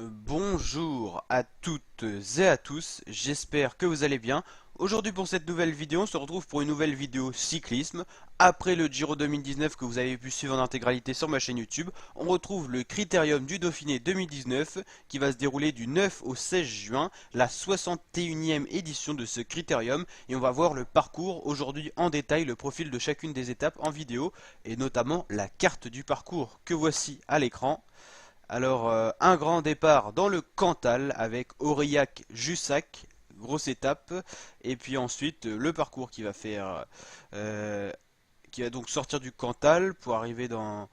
Bonjour à toutes et à tous, j'espère que vous allez bien. Aujourd'hui pour cette nouvelle vidéo, on se retrouve pour une nouvelle vidéo cyclisme. Après le Giro 2019 que vous avez pu suivre en intégralité sur ma chaîne YouTube, on retrouve le Critérium du Dauphiné 2019 qui va se dérouler du 9 au 16 juin, la 61e édition de ce Critérium. Et on va voir le parcours aujourd'hui en détail, le profil de chacune des étapes en vidéo et notamment la carte du parcours que voici à l'écran. Alors, un grand départ dans le Cantal avec Aurillac-Jussac, grosse étape. Et puis ensuite, le parcours euh, qui va donc sortir du Cantal pour arriver dans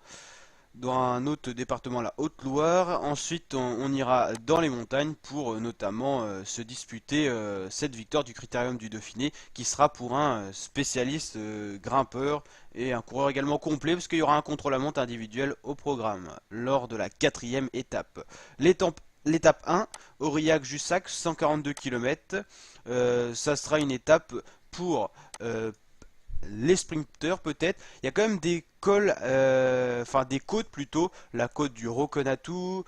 un autre département, la Haute-Loire. Ensuite, on ira dans les montagnes pour notamment se disputer cette victoire du Critérium du Dauphiné, qui sera pour un spécialiste grimpeur et un coureur également complet, parce qu'il y aura un contre-la-montre individuel au programme lors de la quatrième étape. L'étape 1, Aurillac-Jussac, 142 km. Ça sera une étape pour les sprinteurs peut-être. Il y a quand même des cols, enfin des côtes plutôt, la côte du Roconatou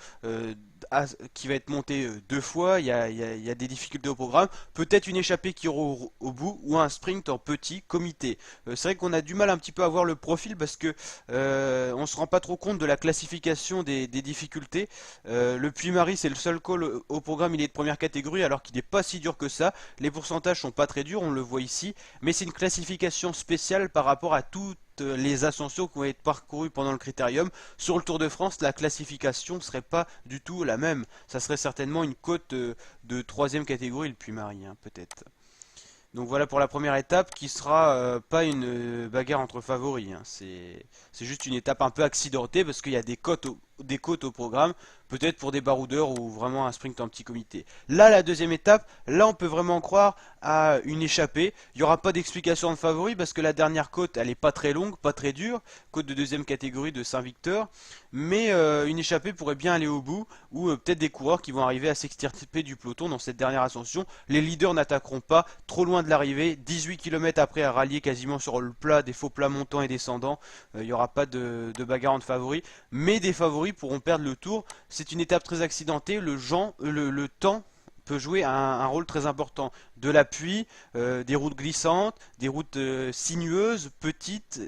qui va être montée deux fois. Il y a des difficultés au programme. Peut-être une échappée qui ira au bout ou un sprint en petit comité. C'est vrai qu'on a du mal un petit peu à voir le profil parce que on se rend pas trop compte de la classification des difficultés. Le Puy-Marie c'est le seul col au programme, il est de première catégorie alors qu'il n'est pas si dur que ça. Les pourcentages sont pas très durs, on le voit ici, mais c'est une classification spéciale par rapport à toutes les ascensions qui vont être parcourues pendant le critérium. Sur le Tour de France, la classification ne serait pas du tout la même. Ça serait certainement une côte de troisième catégorie, le Puy-Marie, hein, peut-être. Donc voilà pour la première étape qui sera pas une bagarre entre favoris, hein. C'est juste une étape un peu accidentée parce qu'il y a des côtes au programme, peut-être pour des baroudeurs ou vraiment un sprint en petit comité. Là, la deuxième étape, là on peut vraiment croire à une échappée. Il n'y aura pas d'explication de favoris parce que la dernière côte elle est pas très longue, pas très dure, côte de deuxième catégorie de Saint-Victor, mais une échappée pourrait bien aller au bout ou peut-être des coureurs qui vont arriver à s'extirper du peloton dans cette dernière ascension. Les leaders n'attaqueront pas trop loin de l'arrivée, 18 km après à rallier quasiment sur le plat, des faux plats montants et descendants. Il n'y aura pas de bagarre entre favoris, mais des favoris pourront perdre le tour. C'est une étape très accidentée, le temps peut jouer un rôle très important. De l'appui, des routes glissantes, des routes sinueuses, petites,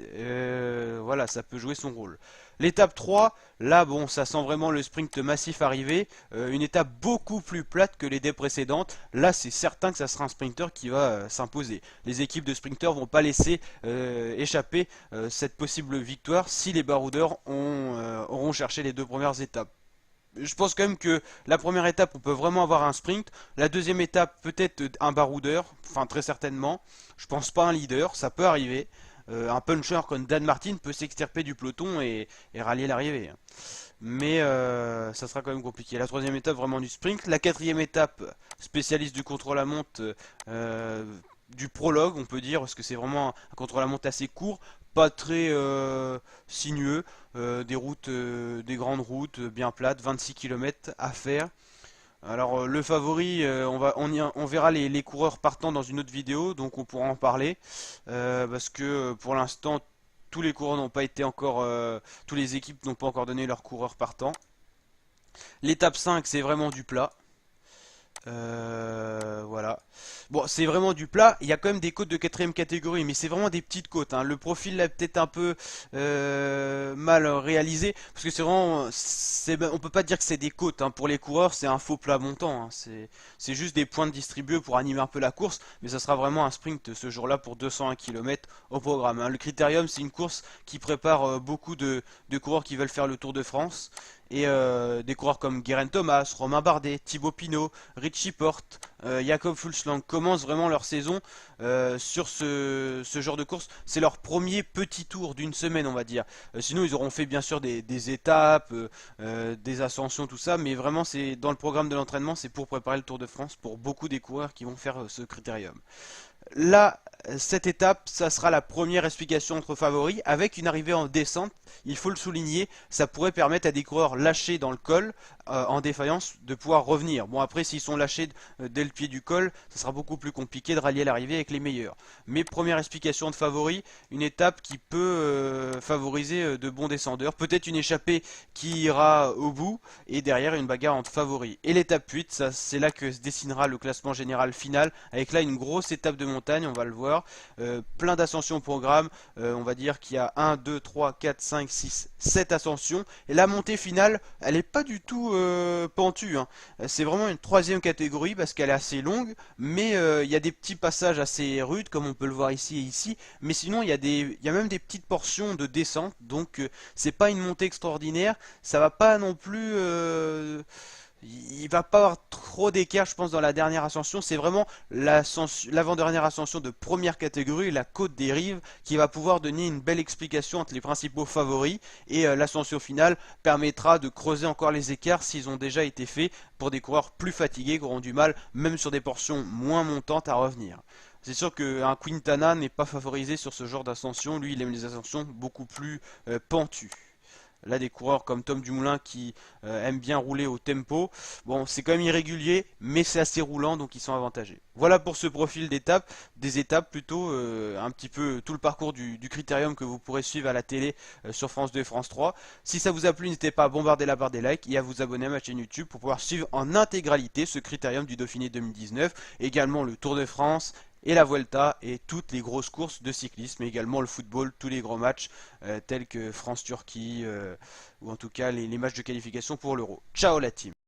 voilà, ça peut jouer son rôle. L'étape 3, là bon, ça sent vraiment le sprint massif arriver, une étape beaucoup plus plate que les deux précédentes. Là, c'est certain que ça sera un sprinter qui va s'imposer. Les équipes de sprinters vont pas laisser échapper cette possible victoire si les baroudeurs auront cherché les deux premières étapes. Je pense quand même que la première étape, on peut vraiment avoir un sprint. La deuxième étape, peut-être un baroudeur, enfin très certainement. Je pense pas un leader, ça peut arriver. Un puncher comme Dan Martin peut s'extirper du peloton et rallier l'arrivée. Mais ça sera quand même compliqué. La troisième étape, vraiment du sprint. La quatrième étape, spécialiste du contre-la-montre, du prologue, on peut dire, parce que c'est vraiment un contre-la-montre assez court, pas très sinueux, des grandes routes bien plates, 26 km à faire. Alors le favori, on verra les coureurs partant dans une autre vidéo, donc on pourra en parler, parce que pour l'instant tous les coureurs n'ont pas été encore, tous les équipes n'ont pas encore donné leurs coureurs partants. L'étape 5 c'est vraiment du plat. Voilà. Bon, c'est vraiment du plat. Il y a quand même des côtes de quatrième catégorie, mais c'est vraiment des petites côtes, hein. Le profil là est peut-être un peu mal réalisé, parce que c'est vraiment, on peut pas dire que c'est des côtes, hein. Pour les coureurs, c'est un faux plat montant, hein. C'est juste des points distribués pour animer un peu la course, mais ça sera vraiment un sprint ce jour-là pour 201 km au programme, hein. Le Critérium, c'est une course qui prépare beaucoup de coureurs qui veulent faire le Tour de France. Et des coureurs comme Geraint Thomas, Romain Bardet, Thibaut Pinot, Richie Porte, Jakob Fuglsang commencent vraiment leur saison sur ce genre de course. C'est leur premier petit tour d'une semaine, on va dire. Sinon, ils auront fait bien sûr des étapes, des ascensions, tout ça, mais vraiment, c'est dans le programme de l'entraînement, c'est pour préparer le Tour de France pour beaucoup des coureurs qui vont faire ce critérium. Là, cette étape, ça sera la première explication entre favoris, avec une arrivée en descente, il faut le souligner, ça pourrait permettre à des coureurs lâchés dans le col, en défaillance, de pouvoir revenir. Bon après, s'ils sont lâchés dès le pied du col, ça sera beaucoup plus compliqué de rallier l'arrivée avec les meilleurs. Mais première explication de favoris, une étape qui peut favoriser de bons descendeurs, peut-être une échappée qui ira au bout, et derrière une bagarre entre favoris. Et l'étape 8, c'est là que se dessinera le classement général final, avec là une grosse étape de montagne, on va le voir, plein d'ascensions au programme, on va dire qu'il y a 1, 2, 3, 4, 5, 6, 7 ascensions, et la montée finale, elle n'est pas du tout pentue, hein. C'est vraiment une troisième catégorie parce qu'elle est assez longue, mais il y a des petits passages assez rudes, comme on peut le voir ici et ici, mais sinon il y a même des petites portions de descente, donc c'est pas une montée extraordinaire, ça va pas non plus... il va pas avoir trop d'écart, je pense, dans la dernière ascension. C'est vraiment l'avant-dernière ascension de première catégorie, la côte des Rives, qui va pouvoir donner une belle explication entre les principaux favoris. Et l'ascension finale permettra de creuser encore les écarts s'ils ont déjà été faits pour des coureurs plus fatigués qui auront du mal, même sur des portions moins montantes, à revenir. C'est sûr qu'un Quintana n'est pas favorisé sur ce genre d'ascension. Lui, il aime les ascensions beaucoup plus pentues. Là, des coureurs comme Tom Dumoulin qui aiment bien rouler au tempo. Bon, c'est quand même irrégulier, mais c'est assez roulant, donc ils sont avantagés. Voilà pour ce profil d'étape, des étapes plutôt, un petit peu tout le parcours du critérium que vous pourrez suivre à la télé sur France 2 et France 3. Si ça vous a plu, n'hésitez pas à bombarder la barre des likes et à vous abonner à ma chaîne YouTube pour pouvoir suivre en intégralité ce critérium du Dauphiné 2019, également le Tour de France et la Vuelta et toutes les grosses courses de cyclisme, mais également le football, tous les grands matchs tels que France-Turquie ou en tout cas les matchs de qualification pour l'Euro. Ciao la team!